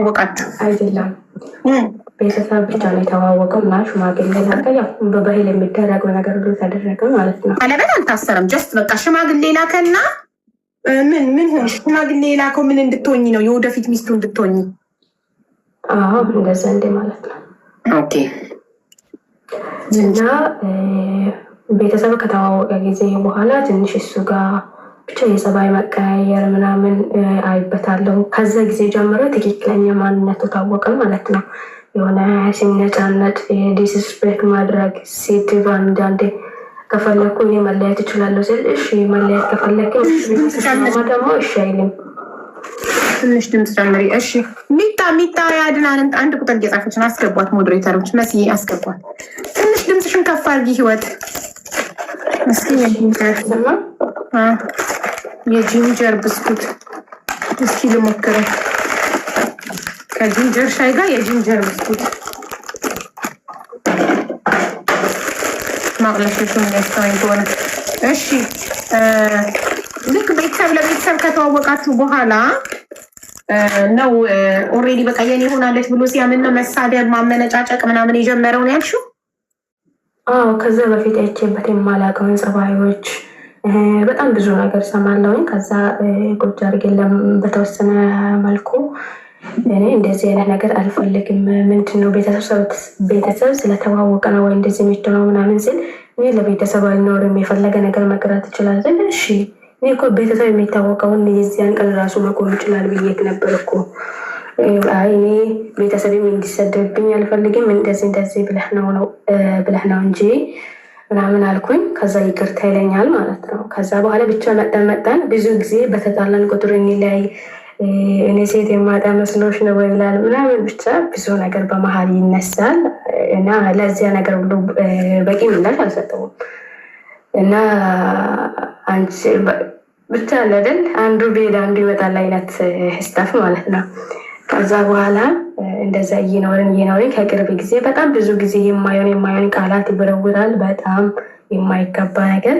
ወቃችሁ አይደለም ቤተሰብ ብቻ ነው የተዋወቀው እና ሽማግሌ ላከ። ያው በባህል የሚደረገው ነገር ሁሉ ተደረገ ማለት ነው። ቀለበት አልታሰረም። ጀስት በቃ ሽማግሌ ላከና ምን ሆነ? ሽማግሌ ላከው ምን እንድትሆኝ ነው? የወደፊት ሚስቱ እንድትሆኝ? አዎ እንደዛ እንደ ማለት ነው። ኦኬ። እና ቤተሰብ ከተዋወቀ ጊዜ በኋላ ትንሽ እሱ ጋር ብቻ የጸባይ መቀያየር ምናምን አይበታለሁ። ከዛ ጊዜ ጀምሮ ትክክለኛ ማንነቱ ታወቀ ማለት ነው። የሆነ ሲነጫነጭ ዲስስፔክት ማድረግ ሴት አንዳንዴ ከፈለኩ እኔ መለያየት እችላለሁ ስል እሺ መለያየት ከፈለክ ደግሞ እሺ አይልም። ትንሽ ድምፅ ጨምሪ። እሺ ሚጣ ያድናንን አንድ ቁጥር እየጻፈች ነው። አስገቧት ሞዴሬተሮች፣ መስዬ አስገቧት። ትንሽ ድምፅሽን ከፍ አድርጊ ህይወት። እስኪ የጂንጀር ብስኩት እስኪ ልሞክረው። ከጂንጀር ሻይ ጋር የጂንጀር ብስኩት ማቅለሽሹ የሚያስተዋኝ ከሆነ እሺ። ልክ ቤተሰብ ለቤተሰብ ከተዋወቃችሁ በኋላ ነው ኦልሬዲ በቃ የኔ ሆናለች ብሎ ሲያምን ነው መሳደብ ማመነጫጨቅ ምናምን የጀመረው ነው ያልሽው? አዎ ከዛ በፊት አይቼበት የማላውቀውን ጸባዮች በጣም ብዙ ነገር ሰማለሁኝ። ከዛ ቁጭ አድርጌለም በተወሰነ መልኩ እኔ እንደዚህ አይነት ነገር አልፈልግም። ምንድነው ቤተሰብ ስለተዋወቀ ነው ወይ እንደዚህ የሚሆነው ምናምን ሲል እኔ ለቤተሰብ አልኖርም፣ የፈለገ ነገር መቅረት ይችላል። እሺ እኔ እኮ ቤተሰብ የሚታወቀውን የዚያን ቀን ራሱ መቆም ይችላል ብዬ ነበር እኮ። አይ እኔ ቤተሰብም እንዲሰደብብኝ አልፈልግም፣ እንደዚህ ብለህ ነው እንጂ ምናምን አልኩኝ። ከዛ ይቅርታ ይለኛል ማለት ነው። ከዛ በኋላ ብቻ መጠን ብዙ ጊዜ በተጣላን ቁጥር እኔ ሴት የማጣ መስሎሽ ነው ይላል ምናምን ብቻ ብዙ ነገር በመሀል ይነሳል እና ለዚያ ነገር ሁሉ በቂ ምላሽ አልሰጠውም። እና አንቺ ብቻ አይደል አንዱ ቤት አንዱ ይመጣል አይነት ስታፍ ማለት ነው። ከዛ በኋላ እንደዛ እየኖርን ከቅርብ ጊዜ በጣም ብዙ ጊዜ የማይሆን ቃላት ይወረውራል፣ በጣም የማይገባ ነገር።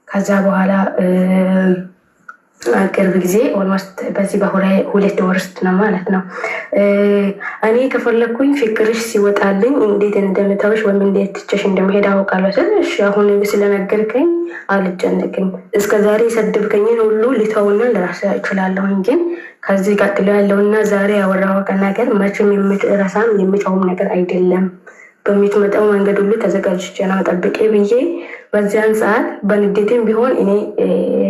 ከዛ በኋላ ቅርብ ጊዜ ኦልሞስት በዚህ በሁለት ወር ውስጥ ነው ማለት ነው እኔ ከፈለኩኝ ፍቅርሽ ሲወጣልኝ እንዴት እንደምተውሽ ወይም እንዴት ትቼሽ እንደምሄድ አውቃለሁ ስል እሺ አሁን ስለነገርከኝ አልጨነቅም። እስከዛሬ የሰደብከኝን ሁሉ ልተውና ለራሴ እችላለሁኝ። ግን ከዚህ ቀጥሎ ያለውና ዛሬ ያወራው ነገር መቼም የምትረሳም የምተውም ነገር አይደለም። በሚትመጣው መንገድ ሁሉ ተዘጋጅቼ ነው ጠብቄ ብዬ በዚያን ሰዓት በንዴትም ቢሆን እኔ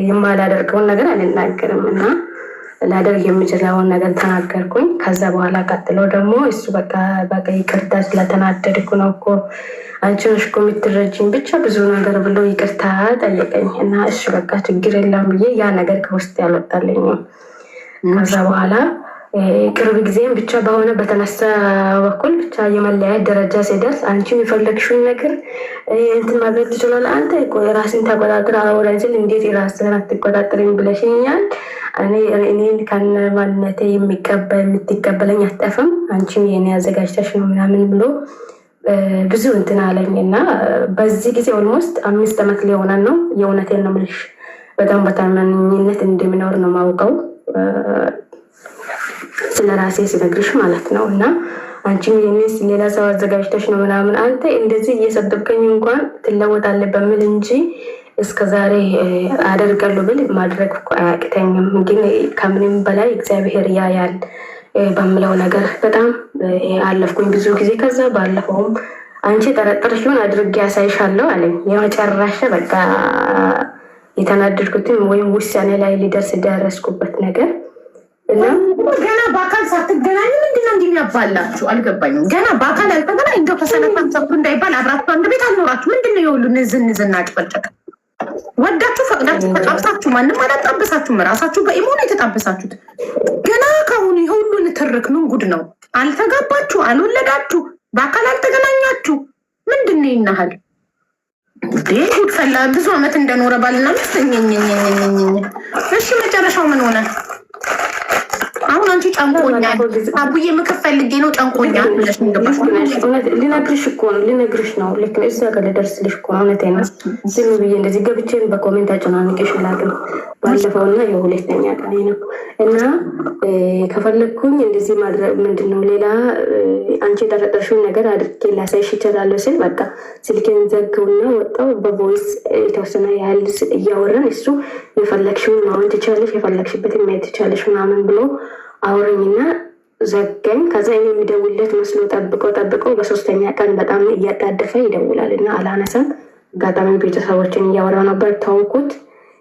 የማላደርገውን ነገር አልናገርም እና ላደርግ የምችለውን ነገር ተናገርኩኝ። ከዛ በኋላ ቀጥሎ ደግሞ እሱ በቃ ይቅርታ ስለተናደድኩ ነው እኮ አንቺ ነሽ እኮ የምትረጂኝ ብቻ ብዙ ነገር ብሎ ይቅርታ ጠየቀኝ እና እሺ በቃ ችግር የለም ብዬ ያ ነገር ከውስጥ ያልወጣልኝም። ከዛ በኋላ ቅርብ ጊዜም ብቻ በሆነ በተነሳ በኩል ብቻ የመለያየት ደረጃ ሲደርስ አንቺ የሚፈለግሽውን ነገር እንትን ማድረግ ትችላለህ፣ አንተ ራስን ተቆጣጥር አውራኝ ስል እንዴት የራስህን አትቆጣጠርም ብለሽኛል። እኔን ከነ ማንነቴ የምትቀበለኝ አትጠፍም፣ አንቺም የኔ አዘጋጅተሽ ነው ምናምን ብሎ ብዙ እንትን አለኝ እና በዚህ ጊዜ ኦልሞስት 5 ዓመት ሊሆነን ነው። የእውነቴን ነው የምልሽ፣ በጣም በታማኝነት እንደምኖር ነው የማውቀው ስለ ራሴ ሲነግርሽ ማለት ነው። እና አንቺም የሚስ ሌላ ሰው አዘጋጅተሽ ነው ምናምን አንተ እንደዚህ እየሰደብከኝ እንኳን ትለወጣለህ በሚል እንጂ እስከዛሬ አደርጋለሁ ብል ማድረግ እኮ አያቅተኝም። ግን ከምንም በላይ እግዚአብሔር ያያል በምለው ነገር በጣም አለፍኩኝ ብዙ ጊዜ። ከዛ ባለፈውም አንቺ ጠረጠርሽውን አድርጌ ያሳይሻለሁ አለኝ። የመጨረሻ በቃ የተናደድኩትም ወይም ውሳኔ ላይ ሊደርስ ደረስኩበት ነገር እና ገና በአካል ሳትገናኙ ምንድነው እንደሚያባላችሁ አልገባኝም። ገና በአካል ያልተገናኝ እንደው ተሰለፈን ሰብቱ እንዳይባል አብራችሁ አንድ ቤት አልኖራችሁ ምንድነው የሁሉ ንዝንዝና ጭቅጭቅ? ወዳችሁ ፈቅዳችሁ ተጣብሳችሁ ማንም አላጣበሳችሁም። ራሳችሁ በኢሞ ነው የተጣበሳችሁት። ገና ከአሁኑ የሁሉ ንትርክ ምን ጉድ ነው? አልተጋባችሁ፣ አልወለዳችሁ፣ በአካል አልተገናኛችሁ ምንድነው ይናሃል? ጉድ ፈላ። ብዙ አመት እንደኖረ ባልና ሚስት። እሺ መጨረሻው ምን ሆነ? አሁን አንቺ ጨንቆኛል አቡዬ ምክር ፈልጌ ነው ጨንቆኛል ብለሽ እንደባሽ ልነግርሽ እኮ ነው ልነግርሽ ነው። ልክ ነው። እዛ ጋር ልደርስልሽ እኮ ነው። እውነቴን ነው። ዝም ብዬ እንደዚህ ገብቼን በኮሜንት አጨናንቄሽ ላቅም ባለፈውና የሁለተኛ ቀን ነው እና ከፈለግኩኝ እንደዚህ ማድረግ ምንድን ነው ሌላ አንቺ የጠረጠርሽውን ነገር አድርጌ ላሳይሽ ይችላለሁ ስል በቃ ስልኬን ዘግውና ወጣው። በቮይስ የተወሰነ ያህል እያወራን እሱ የፈለግሽውን ማወን ትችላለሽ፣ የፈለግሽበትን ማየት ትችላለሽ ምናምን ብሎ አውረኝና ዘጋኝ። ከዛ እኔ የሚደውልለት መስሎ ጠብቀው በሶስተኛ ቀን በጣም እያጣደፈ ይደውላል እና አላነሳም። አጋጣሚ ቤተሰቦችን እያወራ ነበር ተውኩት።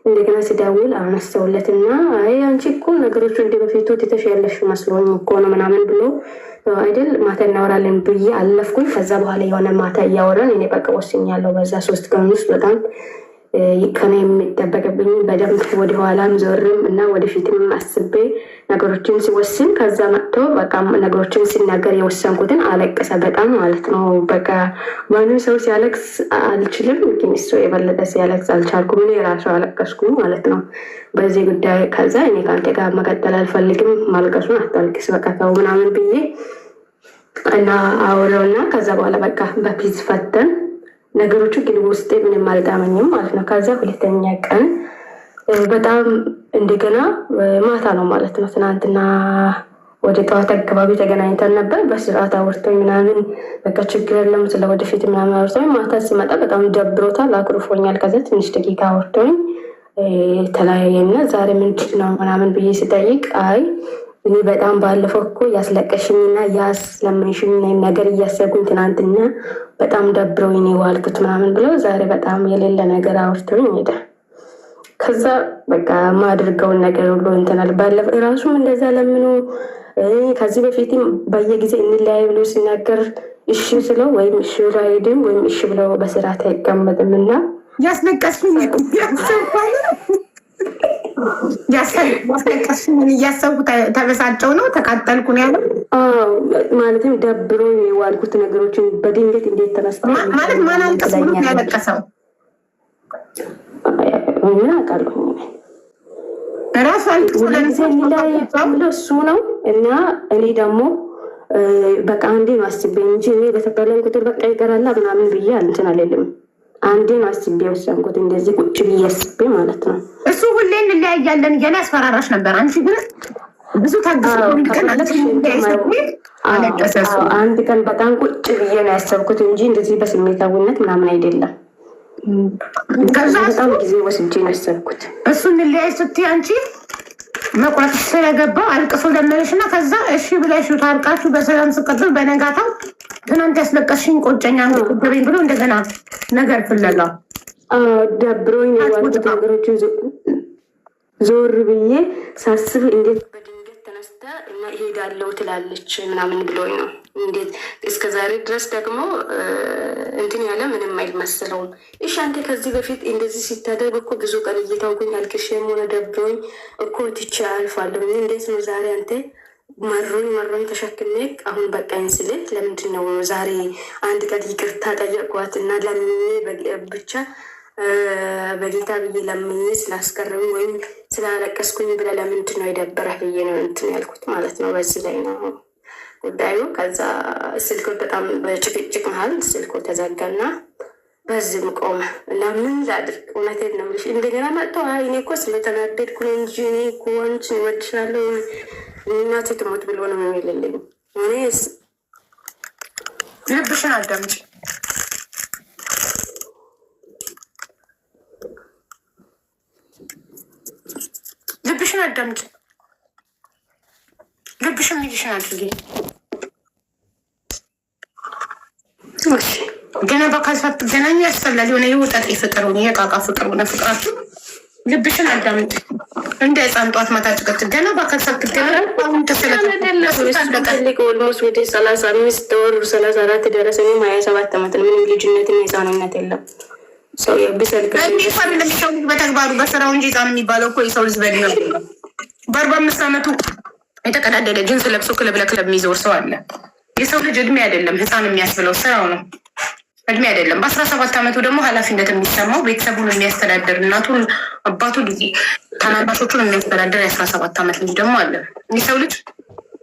እንደገና ሲደውል አነስተውለትና አይ አንቺ እኮ ነገሮቹ እንደ በፊቱ ትተሽ ያለሽ መስሎኝ እኮ ነው ምናምን ብሎ አይደል ማታ እናወራለን ብዬ አለፍኩኝ። ከዛ በኋላ የሆነ ማታ እያወራን እኔ በቃ ወስኛለሁ በዛ 3 ቀን ውስጥ በጣም ከኔ የሚጠበቅብኝ በደንብ ወደኋላም ዞርም እና ወደፊትም አስቤ ነገሮችን ሲወስን ከዛ መጥቶ በቃ ነገሮችን ሲናገር የወሰንኩትን አለቀሰ በጣም ማለት ነው። በቃ ማንም ሰው ሲያለቅስ አልችልም፣ ግን እሱ የበለጠ ሲያለቅስ አልቻልኩም። እኔ ራሱ አለቀስኩ ማለት ነው በዚህ ጉዳይ። ከዛ እኔ ከአንተ ጋር መቀጠል አልፈልግም፣ ማልቀሱን አታልቅስ በቃ ተው ምናምን ብዬ እና አውረውና ከዛ በኋላ በቃ በፒዝ ፈተን ነገሮቹ ግን ውስጤ ምንም አልጣመኝም ማለት ነው። ከዛ ሁለተኛ ቀን በጣም እንደገና ማታ ነው ማለት ነው። ትናንትና ወደ ጠዋት አካባቢ ተገናኝተን ነበር። በስርዓት አውርቶኝ ምናምን በቃ ችግር የለም ስለ ወደፊት ምናምን አውርቶኝ ማታ ሲመጣ በጣም ደብሮታል፣ አኩርፎኛል። ከዛ ትንሽ ደቂቃ አውርቶኝ ተለያየና ዛሬ ምንድን ነው ምናምን ብዬ ስጠይቅ አይ እኔ በጣም ባለፈው እኮ ያስለቀሽኝና ያስለመንሽኝ ነገር እያሰብኩኝ ትናንትና በጣም ደብሮኝ ነው ዋልኩት ምናምን ብለው ዛሬ በጣም የሌለ ነገር አውርተውኝ ሄደ። ከዛ በቃ ማድርገውን ነገር ሁሉ እንትናል። ባለፈው ራሱም እንደዛ ለምኑ ከዚህ በፊትም በየጊዜ እንለያይ ብሎ ሲናገር እሺ ስለው ወይም እሺ ብሎ አይሄድም ወይም እሺ ብለው በስርዓት አይቀመጥም እና ያስለቀስኩኝ ያስለቀስኩኝ እያሰብኩ ተበሳጨው ነው ተቃጠልኩ ነው ያለው። ማለትም ደብሮ የዋልኩት ነገሮችን በድንገት እንዴት ተነስተ ማለት ማን አልቀስ ብሎ ያለቀሰው ምን አውቃለሁ ራሱ አልቀስ እሱ ነው እና እኔ ደግሞ በቃ አንዴ ነው አስቤኝ እንጂ እኔ በተባለን ቁጥር በቃ ይቀራላ ምናምን ብዬ እንትን አልልም። አንዴ ነው አስቤ ወሰንኩት እንደዚህ ቁጭ ብዬ አስቤ ማለት ነው። እሱ ሁሌ እንለያያለን እያለ ያስፈራራሽ ነበር። አንቺ ግን ብዙ አንድ ቀን በጣም ቁጭ ብዬ ነው ያሰብኩት እንጂ እንደዚህ በስሜታዊነት ምናምን አይደለም። በጣም ጊዜ ወስጄ ነው ያሰብኩት። እሱ እንለያይ ስትይ አንቺ መቁረጥ ስለገባው አልቅሶ ለመነሽ እና ከዛ እሺ ብለሽ ታርቃችሁ በሰላም ስቀጥል በነጋታው ትናንት ያስለቀስሽኝ ቆጨኛ ቁጥሬ ብሎ እንደገና ነገር ፍለጋ ደብሮኝ የዋልኩት ነገሮችን ዞር ብዬ ሳስብ እንዴት በድንገት ተነስታ እና እሄዳለሁ ትላለች ምናምን ብሎኝ ነው። እንዴት እስከ ዛሬ ድረስ ደግሞ እንትን ያለ ምንም አይመስለውም። እሺ አንተ ከዚህ በፊት እንደዚህ ሲታደርግ እኮ ብዙ ቀን እየታውኩኝ አልቅሼም ሆነ ደብሮኝ እኮ ትቼ አልፋለሁ። እንዴት ነው ዛሬ አንተ መሮኝ ተሸክሜ አሁን በቃኝ ስልህ ለምንድን ነው ዛሬ አንድ ቀን ይቅርታ ጠየቅኳት እና ለምኜ ብቻ በጌታ ብዬ ለምኜ ስላስቀረኝ ወይም ስላለቀስኩኝ ብለህ ለምንድን ነው የደበረህ ብዬ ነው እንትን ያልኩት ማለት ነው። በዚህ ላይ ነው ጉዳዩ። ከዛ ስልኮ በጣም በጭቅጭቅ መሀል ስልኮ ተዘጋና በዝም ቆመ እና ምን ላድርግ? እውነቴን ነው የምልሽ። እንደገና መጥተው አይ እኔ እኮ ስለተናደድኩ ነው እንጂ እኔ እኮ አንቺን እወድሻለሁ እናቴ ትሞት ብሎ ነው የሚልልኝ። እኔ ልብሽን አዳምጪ፣ ልብሽን አዳምጪ፣ ልብሽን ሚልሽን አድርጊ። ገና በአካል ሳትገናኙ ያስፈላል የሆነ የወጣት ፍቅር ሆነ የቃቃ ፍቅር ሆነ ፍቅራችሁ። ልብሽን አዳምጪ። እንደ ህፃን ጠዋት ማታ ጭቅጭቅ ገና በአካል ሳትገናኙ አሁን ተሰለጠልቅ ኦልሞስት ወደ 35 ወር 34 ደረሰ። 27 ዓመት ነው። ምንም ልጅነትና ህፃንነት የለም። ሰው የብሰልክ ሰው ልጅ በተግባሩ በስራው እንጂ ህፃን የሚባለው እኮ የሰው ልጅ በእድሜ ነው። በ45 ዓመቱ የተቀዳደደ ጅንስ ለብሶ ክለብ ለክለብ የሚዞር ሰው አለ። የሰው ልጅ እድሜ አይደለም ህፃን የሚያስብለው ስራው ነው። እድሜ አይደለም። በ17 ዓመቱ ደግሞ ኃላፊነት የሚሰማው ቤተሰቡን የሚያስተዳድር እናቱን፣ አባቱን፣ ታናናሾቹን የሚያስተዳድር የ17 ዓመት ልጅ ደግሞ አለ። ይህ ሰው ልጅ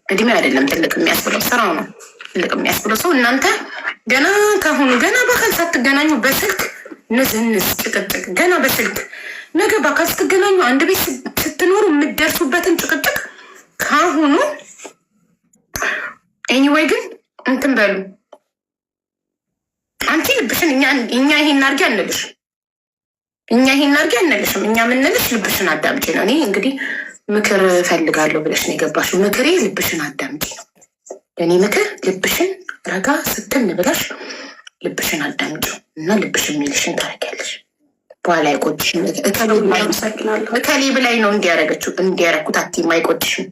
እድሜ አይደለም ትልቅ የሚያስብለው ስራው ነው ትልቅ የሚያስብለው ሰው። እናንተ ገና ካሁኑ ገና በአካል ሳትገናኙ በስልክ ንዝንዝ ጭቅጭቅ፣ ገና በስልክ ነገ በአካል ስትገናኙ አንድ ቤት ስትኖሩ የምትደርሱበትን ጭቅጭቅ ካሁኑ። ኤኒዌይ ግን እንትን በሉ። አንቺ ልብሽን እኛ ይሄን አድርጊ አንልሽ፣ እኛ ይሄን አድርጊ አንልሽም። እኛ የምንልሽ ልብሽን አዳምጪ ነው። እኔ እንግዲህ ምክር ፈልጋለሁ ብለሽ ነው የገባሽው። ምክሬ ልብሽን አዳምጪ ነው። የኔ ምክር ልብሽን ረጋ ስትም ብለሽ ልብሽን አዳምጪው እና ልብሽን የሚልሽን ታደርጊያለሽ። በኋላ አይቆጭሽም። እከሌ ብላይ ነው እንዲያረገችው እንዲያረኩት አትይም፣ አይቆጭሽም።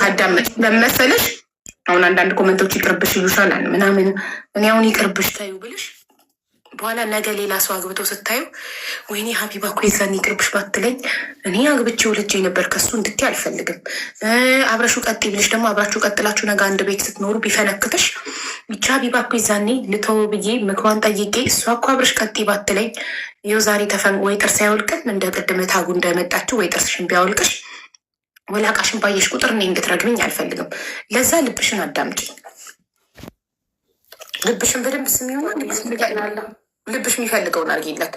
አዳመጭ ለመሰለሽ አሁን አንዳንድ ኮመንቶች ይቅርብሽ ይሉሻል ምናምን። እኔ አሁን ይቅርብሽ ታዩ ብልሽ በኋላ ነገ ሌላ ሰው አግብተው ስታዩ ወይኔ ሀቢባ እኮ የዛን ይቅርብሽ ባትለኝ እኔ አግብቼው ልጄ ነበር ከሱ እንድትይ አልፈልግም። አብረሹ ቀጥ ብልሽ ደግሞ አብራችሁ ቀጥላችሁ ነገ አንድ ቤት ስትኖሩ ቢፈነክትሽ ብቻ ሀቢባ እኮ የዛኔ ልተው ብዬ ምክሯን ጠይቄ እሷ እኮ አብረሽ ቀጥ ባትለኝ ይኸው ዛሬ ወይ ጥርስ አይወልቅም እንደ ቅድም ታጉ እንደመጣችሁ ወይ ጥርስሽን ቢያወልቅሽ ወላቃሽን ባየሽ ቁጥር እኔ እንድትረግምኝ አልፈልግም። ለዛ ልብሽን አዳምጪ። ልብሽን በደንብ ስሚሆን ልብሽ የሚፈልገውን አድርጊለት።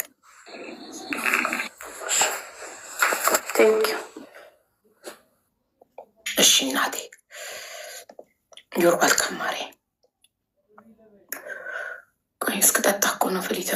እሺ እናቴ ዮር ዋልካም ማሬ። ቆይ እስክጠጣ እኮ ነው ፍሊተ